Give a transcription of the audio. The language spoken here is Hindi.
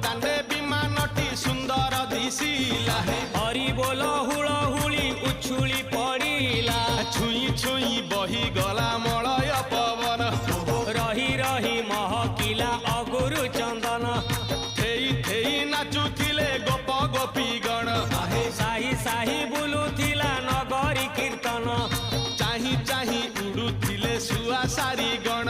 दांडे विमानटी सुंदर दिशिला हरि बोल हुलहुली उछुली पड़िला छुई छुई बही गला मलय पवन रही रही महकिला अगुरु चंदन थेई थेई नाचुथिले गोप गोपी गण साही साही बुलुथिला नगरी कीर्तन चाही चाही उड़ुथिले सुआ सारी गण